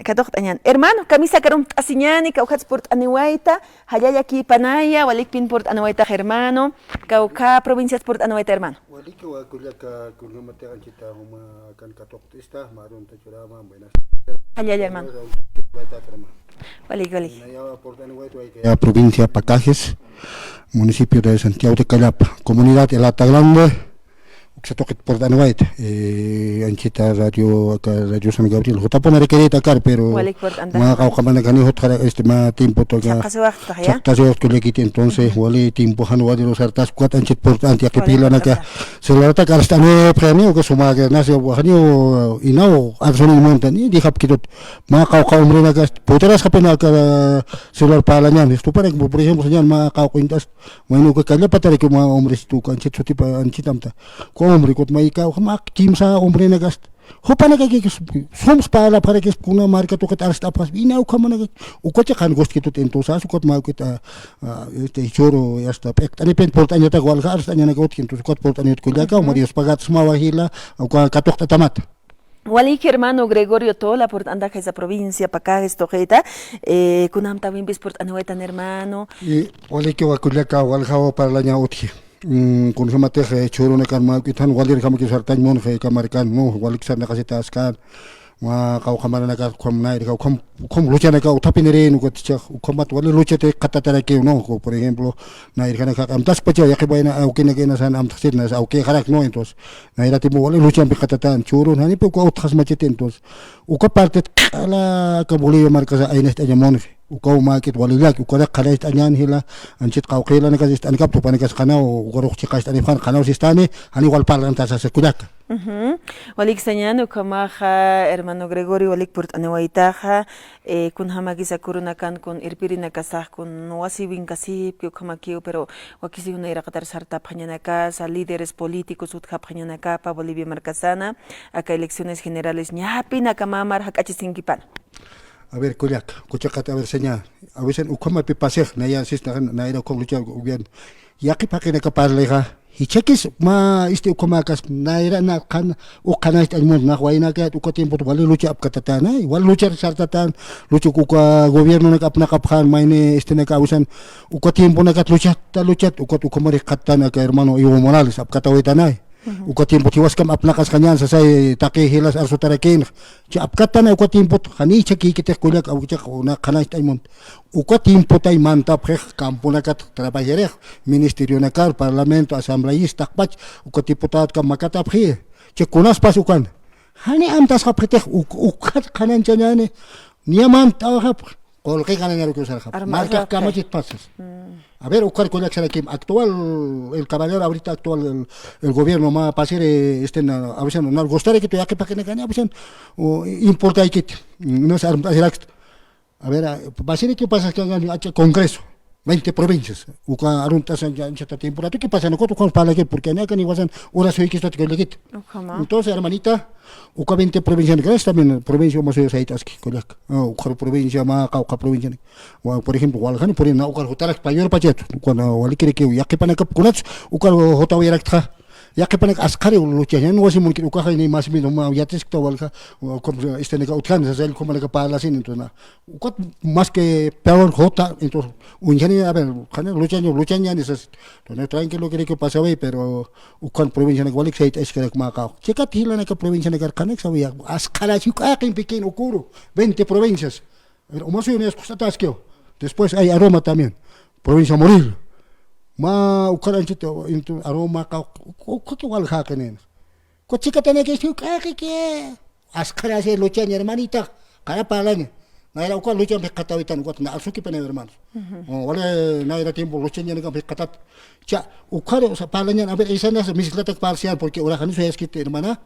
Katoqta añan. Hermano, camisa karum asiñani, kauhats port aniwaita, hayaya aquí panaya, walikpin port aniwaita hermano, kauka provincias port aniwaita hermano. Waliki wa kuliaka kungamate anchita huma kan katokta ista marun tachurama buenas. Hayaya hermano. Walik. Ya provincia Pacajes, municipio de Santiago de Calapa, comunidad El Atagrande. Se toca por Danuait, anchita radio San Gabriel. Jota pone requerir atacar, pero ma kaukamana gani hotra ma tiempo toga. Chakta se que le quite entonces wali tiempo hanu los artas cuat anchit por antia que pila naka. Se lo atacar esta ne premio que suma que nace wahani inao arsoni montan ni dihap kitot ma kaukamre naka potras kapena ka celular palanya. Esto para que por ejemplo señal ma kaukintas bueno que kanya patare que ma hombres tu anchit suti pa anchitamta. Hombre, kot mai kau hamak tim sa hombre na gast. Hopa na kaki soms para que kuna marca to kat arsta pas ina u kama na u kot kan gost kitot entosa su kot mau kita este choro ya sta pek ani pen portanya ta wal arsta nya na got kinto kot portanya ko ja ka mari pagat sma wahila au ka katok tamat. Walik hermano Gregorio Tola por anda esa provincia Pacajes tojeta kunam también bis por anuetan hermano. Y walik wa kullaka wal hawa para la nya uti. Kung sa mati churo na kan makitan walir kami kisartan mon kamarikan mo walik sa nakasitaskan ma kau kamana na kam na kau kam lucha na kau tapi nere no kotcha kamat wali lucha te katatara ke no por ejemplo na ir kana kam tas pacha ya ke baina au kina kina san am tsit na au ke kharak no entonces na ira tipo wali lucha pe katatan churo na ni pe ko utkhas machete entonces u ka parte ala ka boli marka sa ainest anya mon ukau market walilak ukada khalait anyan hila anchit qawqila na kasi an kapto panikas kanao gorok chikas ani fan kanao sistani ani wal parlan tasa sekudak walik sañano kamaja hermano Gregorio walik port anewaitaja kun hamagisa kuruna kan kun irpirina kasaj kun wasi bin kasip que kamakiu pero wakisi una ira qatar sarta pañana casa líderes políticos utja pañana capa Bolivia marcasana acá elecciones generales ñapina kamamar hakachisinkipan. A ver, Kuliak, Kuchakat, a ver, señal. A veces, Ukama Pipasek, Naya, Sister, Naira, Konglucha, Ubian, Yaki Pakina Kaparlega, Hichekis, Ma, Ukamakas, Naira, Nakan, Ukanait, and Mon, Nahuainaga, Ukatim, Wali Lucha Katana, Wal Lucha Sartatan, Luchuka, Gobierno Kapnakaphan, Mine, Steneka, Ukatim Bonakat Luchat, Ukatumari Katana, hermano, Ivo Morales, Apkatawitanai. Ukatimpo tiwas kam apnakas kanyan sa say taki hilas arso tarakin ci apkata na ukatimpo hani chaki kitek kulak au chak na kanay taymon ukatimpo tay manta prek kampo na kat trabajere ministerio na kar parlamento asambleísta pach ukatimpo tat kam makata pri ci kunas pasukan hani amtas kapretek ukat kanan chanyane niaman tawhap kolke kanan yaro kusar khap marka kamachit pasas. A ver, Oscar Koyak Sarakim, actual, el caballero ahorita actual, el gobierno más pasar a veces no gustar que tú ya que para que no gane, a veces importa que no se a ver, pasar que pasa que Congreso, 20 provincias, uka aruntas en esta temporada, ¿qué pasa? No con para que porque no ni wasan horas hoy que está que le quit. Entonces, hermanita, uka 20 provincias, que también provincia más de saitas que Koyak, uka provincia más cauca provincia. Por ejemplo, Walhan por na uka hotar español pachet, cuando wali quiere que ya que pana kap kunats, uka hotar wirakta. Ya que panek askari lucha ya no wasim mungkin uka ini masih minum ya tes kita walka como este nega utkan saya como nega para sin entonces uka más que peor jota entonces unjani a ver kan lucha ni esas entonces tranquilo que pasa hoy pero ukan provincia nega walik sait es que makao checa tila nega provincia nega kanek sabía askara chuka que pequeño ocurro 20 provincias o más bien es cosa tasqueo después hay aroma también provincia Moril ma ukaran chito into aroma ka ko wal hakenen ko chika tane que su que askara se lucha ni hermanita cara palan na era ukal lucha be katawitan ko na asuki pene hermanos wala na era tiempo lucha ni be katat cha ukaro sa palan a ver esa na bicicleta parcial porque ora kan su es que hermana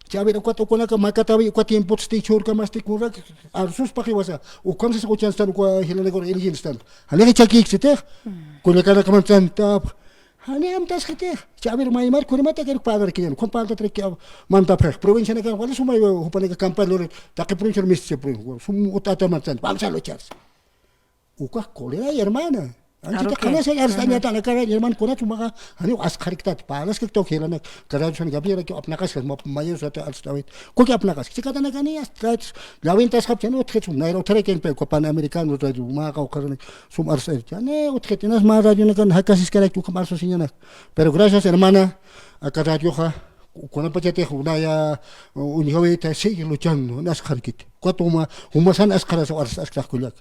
cha ver ko na ka makatawi ko tiempo sti chur ka masti kura arsus pa kiwasa ukam se ko chanstan ko hilane ko eligin stan hale chaki xite ko le kana kaman tanta hani am tas khite cha ver mai mar ko mata ke padar kiyan kon palta trek manta prek provincia na ka wala sumay hupane ka campaign lor ta ke provincia mis se sum utata matan palsa lo chars uka kolera hermana Anchita kanasa yarstanya ta nakara yerman kona chuma hani askariktat palas ke to khela kara chon gabi ke apna kas mayo sata alstawit ko ke apna kas chikata na kani astrat lawin tas khap chano tkhet na ro tere ken pe ko pan american ro ju ma ka karne sum arsa chane utkhet ma radio na kan hakasis kara tu kamar so sinyana pero gracias hermana a radio ha kona pachate una ya unihowe ta sigue luchando nas kharkit ko to ma humasan askara so askar kulak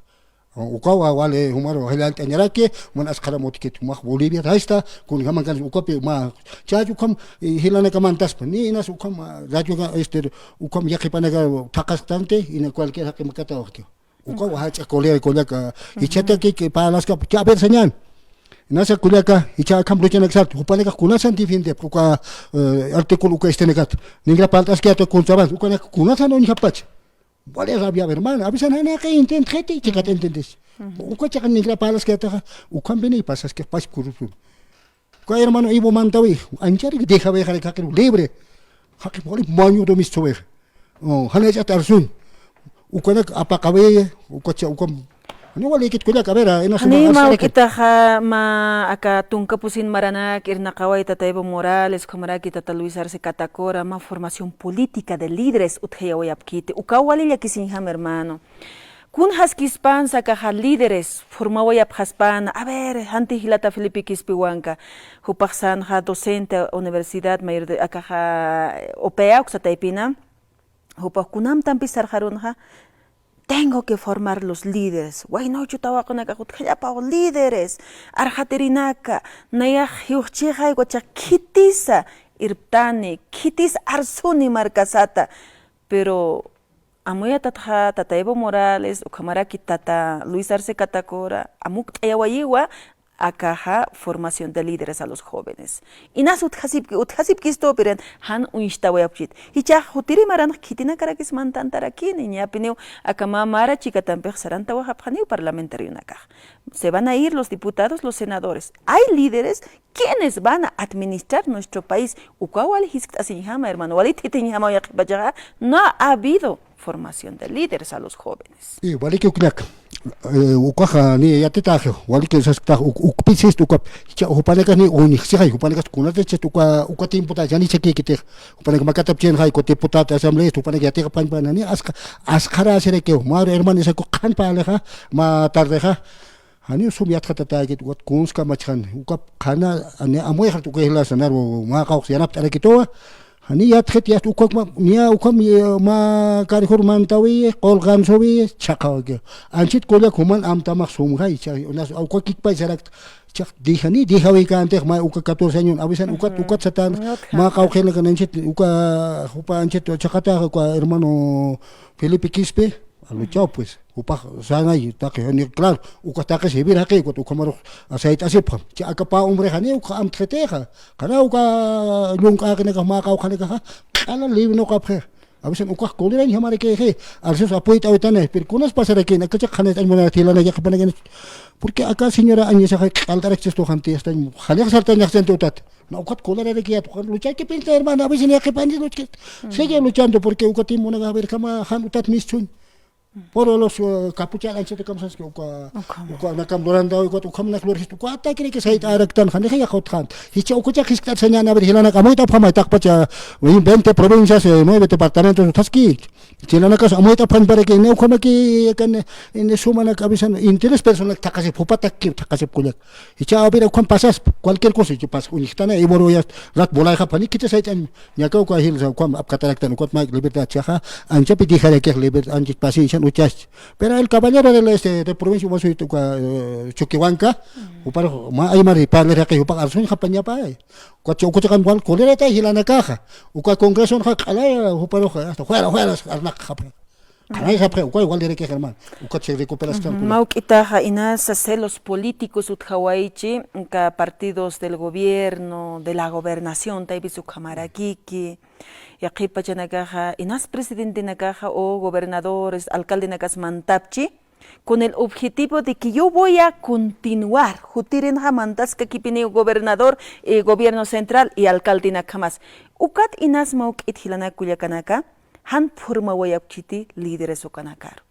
ukawa wale humaro hilal tanyarake man askara motiket mak Bolivia raista kun gaman kan ukape ma chaju kam hilana kamantas pani inas ukam radio ga ukam yakipana ga takastante ina cualquier que makata okyo ukawa hacha kolea kolaka ichata ke palas ka chaber senyan nasa kulaka icha kam lucha naksat upane ka kunasan defende uka artículo ka negat ningra paltas que to kunchaban ukana kunasan on kapach Boleh rabia hermana, abisan hanya ke intent kheti chikat entendes. Uko chakan nigra palas ke ta ukam beni pasas ke pas kurusun. Ko hermano ibo mantawi, anjari ke deja ve khale kakir libre. Hakki boli manyu do mistowe. Oh, hanya cha tarsun. Uko nak apa kawe, uko cha ukam Ano wala ikit kuya kabera ina Hani mau kita ha ma aka tungka pusin maranak irna kawai tata Evo Morales kamara kita Luis Arce Catacora ma formación política de líderes utheya wayapkite ukawali ya kisin ham hermano kun haskispan saka ha líderes forma wayap haspan a ver hanti hilata Felipe Kispiwanka hupaksan ha docente universidad mayor de aka ha opea uksataipina hupak kunam tampisar harun ha Tengo que formar los líderes. Guay no chutawa con acá ya pa líderes. Arjaterinaka naya hiuchiha iguacha kitisa irtani kitis arsuni marcasata. Pero amoya tata Evo Morales o camara tata Luis Arce Catacora amuk ayawayiwa akaha formación de líderes a los jóvenes. Inas uthasip kisto piren han unistawayapchit. Hicha hutiri maran kitina karakis mantan tarakin niña pineu akama mara chikatampe saranta wahaphaneu parlamentario nakah. Se van a ir los diputados, los senadores. Hay líderes quienes van a administrar nuestro país. Ukawal hisktasinhama hermano, walititinyama yakibajaga no ha habido formación de líderes a los jóvenes. Y wali que uklak ukaha ni yatitaje wali que sasta ukpisis ukap cha upaneka ni uni sigai upaneka kunate chetuka ukatim puta jani cheki kite upaneka makatap chen hai ko deputat assembly upaneka yate pan pan ni askara sere ke mar hermano se ko khan pale ha ma tarde ha hani sum yat khata ta git wat kuns ka machan ukap khana ane amoy khatu ke hila sanar ma ka yanap tare kito Hani yat khet yat ukok ma nia ukam ma karihur mantawi qolgan sowi chaqawge anchit kola kuman am tamak sumgai cha unas ukok kikpai sarak chak dihani dihawi kan teh ma ukak 14 años abisan ukat satan ma kau khela kan anchit uka hupa anchit chakata ko hermano Felipe Quispe alu chao pues upa sangai tak ni claro uka ke sibir hake ko ukamaro asait asip cha akapa umre hani uka am treteha kana uka lung ka ne ka ma ka khane ka ala live no ka phe abisan uka kolera ni hamare ke he arse apoita awetane per kunas pasare ke na ka khane tan mona thila na ya kapana gen porque acá señora Añesa altar esto gente está khale sarta ni xente utat na ukat kolera de que luchar que pinta hermana abisan ya que pandi luchar sigue luchando porque uka timona ga ver kama han utat mischun Por los capuchas anche de kamsas ko nakam doranda ko kam nak lor histu ko ata kini ke sait araktan khane khaya khot khan hicha ko cha khiskta sanya na ber hilana kamoi ta phama tak pacha 20 provincias 9 departamentos taski chilana kas amoi ta phan pare ke ne khona ki kan en sumana kabisan interés personal takase phopatak ki takase kulak hicha abira khon pasas cualquier cosa que pas unistana e boro ya rat bolai kha pani kita sait an nyaka ko hil sa ko ap kataraktan ko ma libertad chaha anche piti khale ke libertad anche pasi Pero el caballero de provincia was itu Chuquihuanca, upar ma ay mari parle que upar arsun japanya pa. Ko kan wal kolera ta hilana caja. Uka congreso ha kala upar hasta fuera arnak japre. Kanai japre ko igual dire que Germán. Uka se recuperas kan. Mau kita ha inas celos políticos ut hawaichi ka partidos del gobierno, de la gobernación ta ibisu kamarakiki. Yaqipa chanakaja inas presidente nakaja o gobernadores, alcalde nakas mantapchi, con el objetivo de que yo voy a continuar, jutirin jamantas que kipini gobernador, gobierno central y alcalde nakamas. Ukat inas mauk ithilana kuyakanaka, han forma wayapchiti líderes okanakar.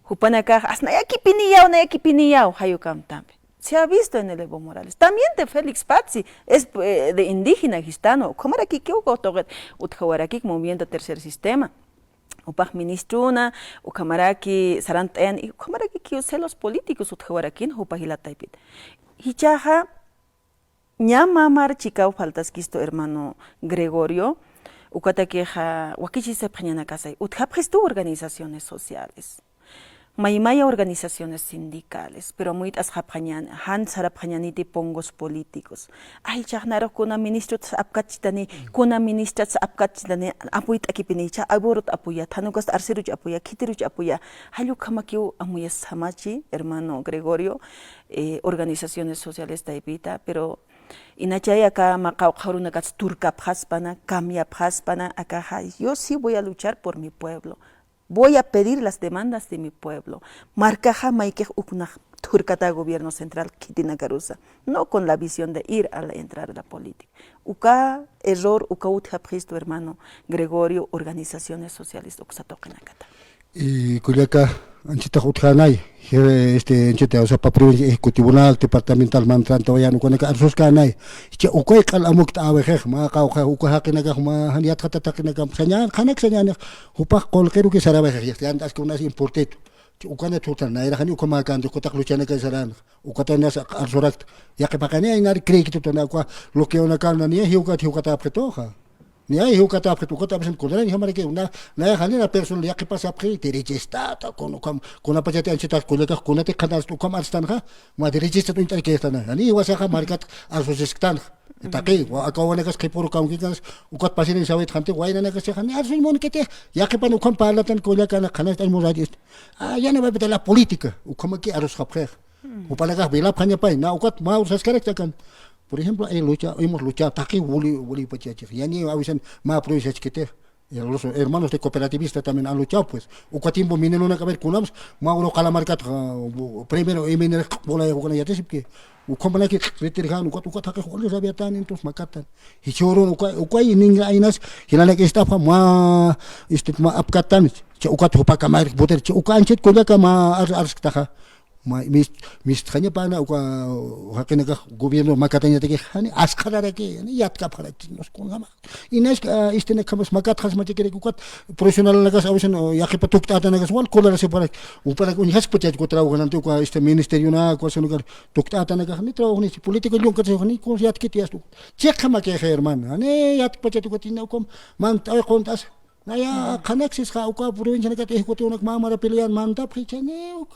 Hupanaka asna ya kipini yao hayukam tambe. Se ha visto en el Evo Morales. También de Félix Pazzi, es de indígena gitano. ¿Cómo era que utjawaraki movimiento tercer sistema? Upaj ministruna, ukamaraki sarantayan, y ukamaraki que celos políticos utjawarakin, upajilataipit. Hichaja, ñamamar chicao faltas quisto hermano Gregorio, ukatakeja, wakichise pañana casay, utjapgestu organizaciones sociales. Maymaya organizaciones sindicales, pero muy asjapañan, han sarapañaniti pongos políticos. Ay, chagnaro kuna ministro apkachitani, kuna ministra apkachitani, apuit akipinicha, aborot apuya, tanukas arseruch apuya, kitiruch apuya. Halu kamakiu amuya samachi, hermano Gregorio, organizaciones sociales taipita, pero inachaya acá macao jarunakas turca paspana, cambia paspana, acá yo sí voy a luchar por mi pueblo. Voy a pedir las demandas de mi pueblo. Marcaja maikej uknaj turcata gobierno central kitina carusa. No con la visión de ir a entrar a la política. Uka error, uka utjapristo hermano Gregorio, organizaciones sociales uksatokenakata. Y Culiaca, anchita utjanay, anchita, o sea, para provincia ejecutivonal, departamental, mantranta, vayan, ukanaka, arsos kanay. Che, ukoy kal amuk taawejej, ma kauja, ukahakinaka, ma haniat hatatakinaka, sanyan, kanak sanyan, upak kolkeru que sarabejej, ya andas que unas importeto. Ukana tutan, na era hani ukamakan, ukotak luchana que saran, ukatanas arsorakt, ya que pakania inar cree que tutana, lo que una carna ni hiukata apretoja. Ni hay hukata apre tukata apre kudara ni hamare ke una na hani na person ya que pasa apre te registra ta con apajate anchita kolega kunate kadas tu kam arstan ha ma de registra tu inter ke estana ani wasa ka markat arsosistan taki wa akawana kas ke puru kam kikas ukat pasine sawet khante waina na kas hani arso mon kete ya que panu kam parlatan kolega na khanas tan muradi ya na va la política ukam ke arsos khapre upalaga bela phanya pai na ukat ma usas karakter kan. Por ejemplo, hemos luchado, aquí Wuli Pachachi, y ni avisan más provincias que te. Los hermanos de cooperativistas también han luchado, pues. O cuatimbo minen una caber kunams, mauro calamarcat, primero y minen bola de jugar ya te que. O como la que retirgan, o cuatro que jugadores había tan entonces macatan. Y choro, o cuay ninga ainas, y la que estaba más, más apcatan, o cuatro para camar, boter, o canchet con la cama arsktaja. mis hanya pana uka hakene ka gobierno makatanya teke hani askarara ke ni yat ka phara nos kon gama ines istene khamas makat khas mate kere kukat profesional nagas awisan yaqi patuk ta nagas wal kola se para upara kun has pachat ko trago nan to ka este ministerio na ko sunu kar tuk ta nagas ni trago ni politiko jon ka se ni ko yat ke tias tu chek khama ke herman ani yat pachat ko tinna kom man ta kontas naya khanaksis kha uka provincia na ka te ko te unak mamara pilihan mantap khichane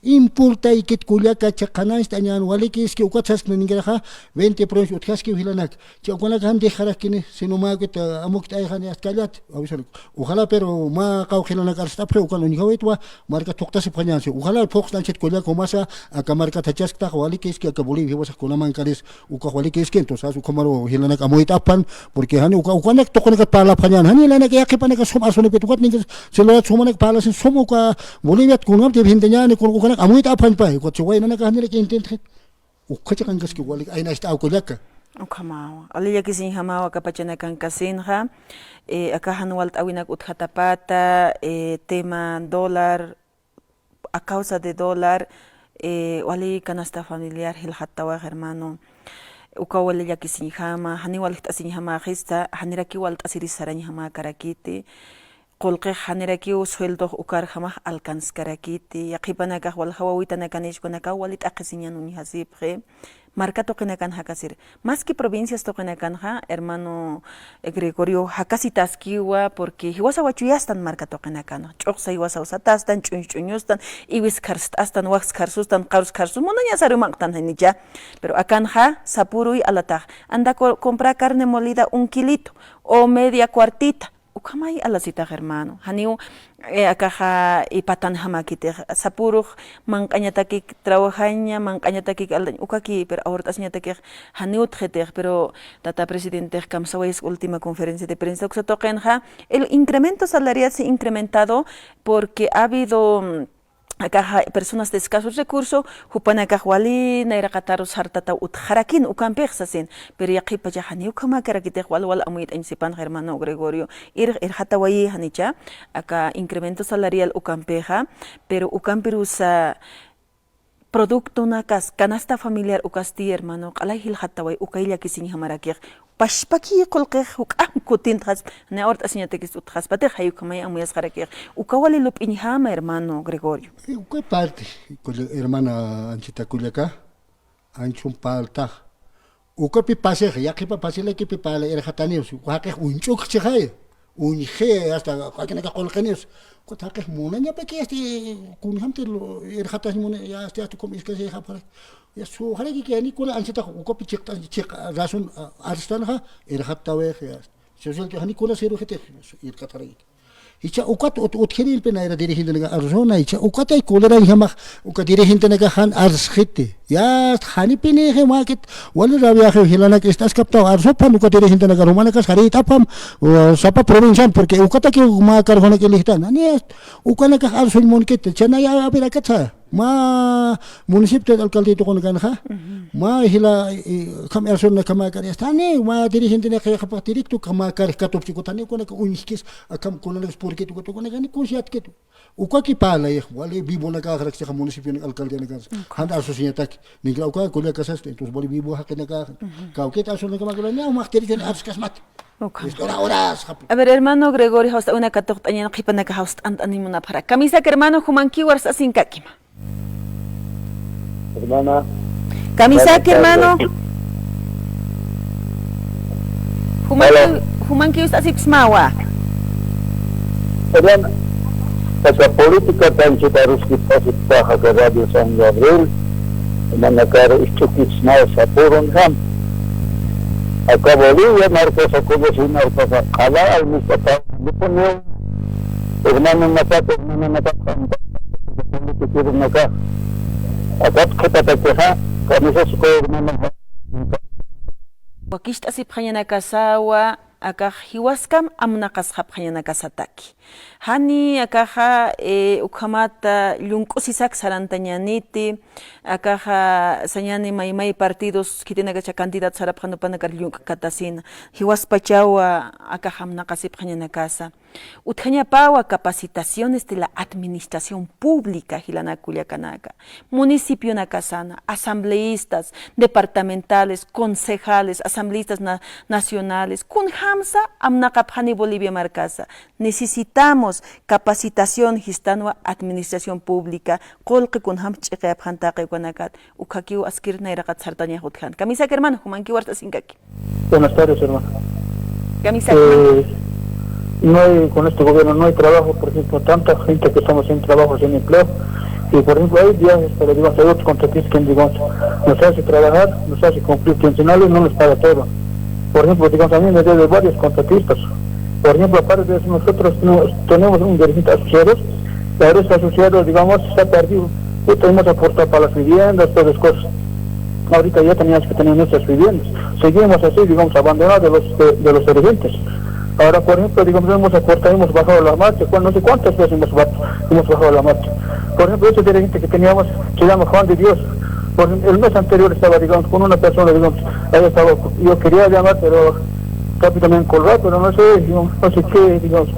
importa y que Culiaca chacana estañan wale que es que ucatas que ninguera 20 provincias utjas que vilanak chacana kan dejar que si no más que amok ta han escalat ojalá pero ma caujela na carsta pre ucan ni hawetwa marca tokta se pañan ojalá el fox tanchet Culiaca masa a camarca tachas ta wale que es que a Bolivia vas con man cares uca wale que es que entonces su comaro hilana camoita pan porque han ucan tokone ka para pañan han hilana que ya que pana ka soma sone petukat ni se lo soma para sin somo ka Bolivia con am de vindeña ni con amuit apan pa ko chwai na nakahanira ke intent ukhacha kan gas ki wali ay na sta ko laka ukamawa aliya kisin hamawa kapachana kan kasinha akahan walt awinak uthatapata tema dólar a causa de dólar wali canasta familiar hil hattawa hermano ukawali ya kisin hama hani wal tasin hama khista hanira ki walt asiri sarani hama karakiti قلقي حنركي وسهلته وكار خمه الكنس كراكيتي يقيبنا كهول هواويتنا كنيش كنا كولت أقسينيا نوني هسيب خي marca toquen acá hakasir más que provincias toquen acá hermano Gregorio hakasi taskiwa porque hiwasa wachuyastan marca toquen acá no choqsa hiwasa usatastan chunchuñustan iwis karstastan wax karsustan qarus karsus monaña sarumaqtan hanicha pero acá sapurui alataq anda comprar carne molida 1 kilito o media cuartita ukamay alasita hermano haniu akaja ipatan hamakite sapuruk manqañataki trabajaña manqañataki ukaki pero ahortasñataki haniut jeter pero tata presidente kamsawais última conferencia de prensa uxatoqenja el incremento salarial se ha incrementado porque ha habido acá personas de escasos recursos, jupan acá wali naira kataros hartata utharakin ukampexasin, pero ya qipa ya hani ukama karakite wal amuit ensipan hermano Gregorio ir hatawayi hanicha acá incremento salarial ukampeja, pero ukampirusa producto nakas canasta familiar ukasti hermano qalay hilhataway ukaylla kisin hamaraki pashpaki qolqi hukam kutin khas na ort asiñate kis utkhas pate hayu kamay amuyas qaraki ukawali lup inhama hermano Gregorio. ¿Qué parte? Hermana Anchita Culiaca, Anchun Palta. Uka pipase, ya que papase le que pipale era jatanios, uaka un chuk chihai, un je hasta cualquier colcanios. Kotake muna ya peque este kunhamte era jatas muna ya este como es que se japara. Ya su hare que ni kula Anchita uka pichekta chek rasun arstana era jatawe ya. Social que ni kula seru jete ir katari. Icha ukat utkhiril pe naira dirihin naga arzona icha ukat ay kolera hama ukat dirihin naga han arzkhite ya hani pini he market wala rabia he hilana que estás captado arzo pan ukat dirihin naga romana kas hari tapam sapa provincia porque ukat ke ma kar hona ke lihtan ani ukana ka arzo mon ke chana ya abira katha ma municipio alcalde to kon kan ha ma hila kam arzo na kama kar estani ma dirihin naga ka patirik tu kama kar katop chikotani kona ka unikis akam kona porque tu ko ngani ko siat ke tu uka ki pala ye wale bibo na ka kharak sa municipio ng alcalde na ka handa asosiyata ni ka uka ko le kasas entonces boli bibo ha na ka uke ta so na ka magala na makteri ken ars kasmat horas a ver hermano Gregorio hasta una katok tanya kipa na ka host ant animuna para kamisa que hermano humanki wars asin kakima hermana kamisa que hermano humanki us asip smawa hermana esa política tan chutarus kita kita ke Radio San Gabriel manakar istukit na sa purong ham akaboli ya narko sa kubo sinar pa sa kala al mistata lupunyo hermana napat política naka akat kita takeha kami sa ko hermana wakist asip khanyana kasawa akah hiwaskam amnakas khapkhanyana kasataki hani akaha ukhamata lunkusisak sarantañaniti akaha sañani maymay partidos kitinaga candidat saraphanupana kar katasin hiwaspachawa akaha amnakasipkhanyana kasa uthañapawa capacitaciones de la administración pública hilana Culiacanaka municipio nakasana asambleístas departamentales concejales asambleístas nacionales kun hamsa amnakapjani Bolivia marcasa necesitamos capacitación histanwa administración pública qolqi kun ham ch'iqayap hantaqi kunakat ukhakiu askirna iraqat sartaña hutkan kamisa hermano humanki warta sinkaki buenas tardes hermano kamisa no hay, con este gobierno no hay trabajo, por ejemplo, tanta gente que estamos sin trabajo, sin empleo, y por ejemplo hay viajes, pero digamos, hay otros contratistas que digamos, nos hace trabajar, nos hace cumplir quincenales, no nos paga todo. Por ejemplo, digamos, a mí me debe varios contratistas. Por ejemplo, aparte de eso, nosotros tenemos un dirigente asociados, pero este asociado, digamos, se ha perdido, y tenemos aportado para las viviendas, todas las cosas. Ahorita ya teníamos que tener nuestras viviendas. Seguimos así, digamos, abandonados de los dirigentes. Ahora, por ejemplo, digamos, hemos aportado, hemos bajado la marcha, no sé cuántas veces hemos bajado la marcha. Por ejemplo, ese dirigente que teníamos, se llama Juan de Dios. El mes anterior estaba, digamos, con una persona, digamos, yo quería llamar, pero rápidamente colgado, pero no sé, digamos, no sé qué, digamos,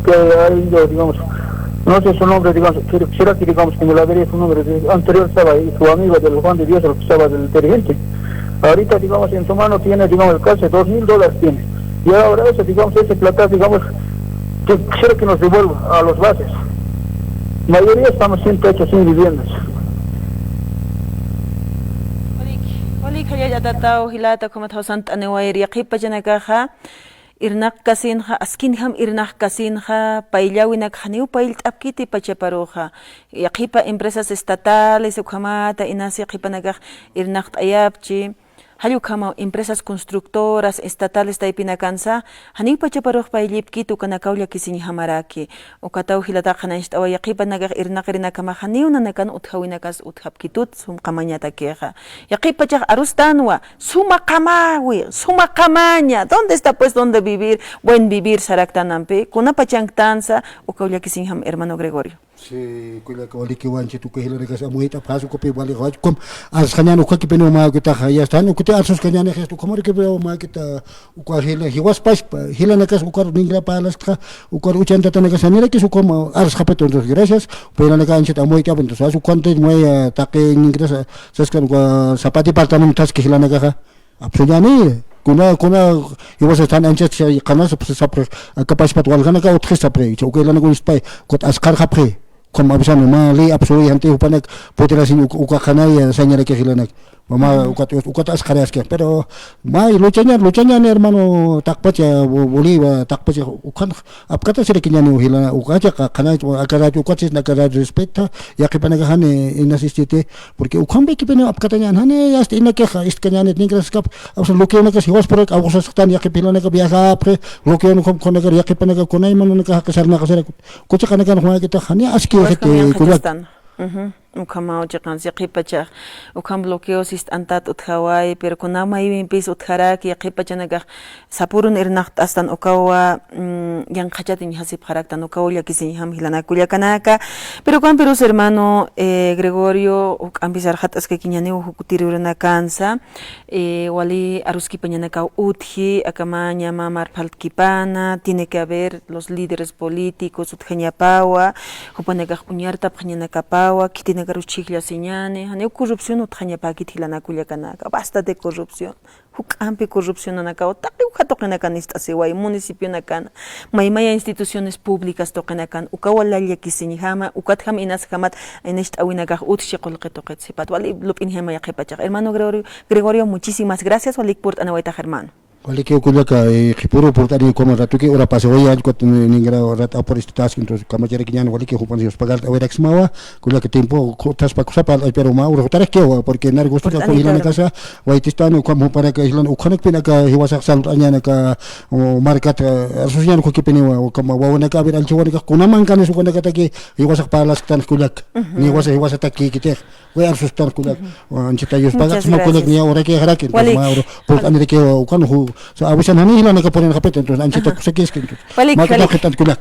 que ha ido, digamos, no sé su nombre, digamos, quisiera que, digamos, que me la vería su nombre. Anterior estaba ahí, su amigo del Juan de Dios, el que estaba del dirigente. Ahorita, digamos, en su mano tiene, digamos, el caso, $2,000 tiene. Y ahora eso, digamos, ese plata, digamos, que quisiera que nos devuelva a los bases. La mayoría estamos sin techo, sin viviendas. Olik haya yatatao hilata como tausant anewair yaqipa janakaha irnak kasinha askinham irnak kasinha paillawinak haniu pail tapkiti pachaparoja yaqipa empresas estatales ukhamata inasi yaqipanakaj irnak ayapchi Hayu kama empresas constructoras estatales taipinakansa hani pachaparuj paillipkitu kanakaulia kisini hamaraki ukatau hilata khanaish tawa yaqipa nagar irnaqirina kama haniuna nakan uthawinakas uthapkitut sum qamañata queja yaqipa chaq arustanwa suma qamaña dónde está pues dónde vivir buen vivir saraktanampe kuna pachangtansa ukaulia kisini ham hermano Gregorio si kuila ka wali ki wanchi tu ko hilare ka sa muhita pasu ko pe wali hoj kom as khanyano ko ki peno ma ko ta ya stan ko te arsos kanyane gesto como que veo ma kita ukar hiwas pas hilana kas ukar ningra palas ka ukar ucan tata ka sanira que su como ars kapeto entonces gracias pero na kan chita moi tapo entonces su conte moi take ningra sas kan sapati apartamento tas que hilana ka absolutamente kuna hiwas tan anches kana sapre kapas patwal kana ka utkhis sapre choke lana ko ispai kot askar khapre como avisando mali absolutamente upanek poterasin ukakana ya señora que hilanak mama ukat askaras que pero mai luchanya hermano takpat ya Bolívar takpat ya ukan apkata sire kinyani hilana ukacha kana akara ukat na kara respecta ya que panagahane inasistite porque ukan be que pena apkatanya hane ya ina que iskanyane ningras kap abso lokena que hos por abso stan ya que pilana que viaja pre lokena con ya que panaga konai mano ka kasarna kasara kocha kana kan hona kita hane aski que kulat ukama ojekan yaqipacha ukam bloqueos ist antat uthawai pero kunama impis utharak yaqipachanaga sapurun irnaqt astan ukawa yang khachatin hasib kharaktan ukaw yakisi ham hilana kulyakanaka pero kan pero hermano Gregorio ukambisar khatas que kiñane uhukutirurana kansa wali aruski pañanaka uthi akamaña mamar faltkipana tiene que haber los líderes políticos uthañapawa hupanaka uñarta pañanaka pawa kitina garuchiglia señane hane corrupción uthaña pakitilana kulyakanaka basta de corrupción hukampi corrupción anaka taqi ukatoqinakan istasiway municipio nakan maymaya instituciones públicas toqinakan ukawalalla kisinihama ukatham inas hamat enest awinaka utchiqul qitoqetsipat wali lupin hema yaqipachaq hermano Gregorio muchísimas gracias walik por anawaita hermano Wali que ocurre que Jipuru por tari como rato que ahora pasó hoy al cuando ningra rata por este task entonces como ya que ya no wali que jupan si pagar a ver exmawa con que tiempo cortas para cosa para pero ma uro tare que porque nar gusto que ir a casa wai tistano como para que islan ukanek pina ka hiwasa sal anya ka market asocian ko que peni o como wa na ka bir al chiwan ka kuna man kan su kuna ka que hiwasa para las tan kulak ni hiwasa ta ki kite wai asustar kulak anchita yus pagar como kulak ni ahora que hará que ma uro por ande que kan so abusan hani hilana ka ponen kapet entonces anchita kusakis que entonces ma ka kulak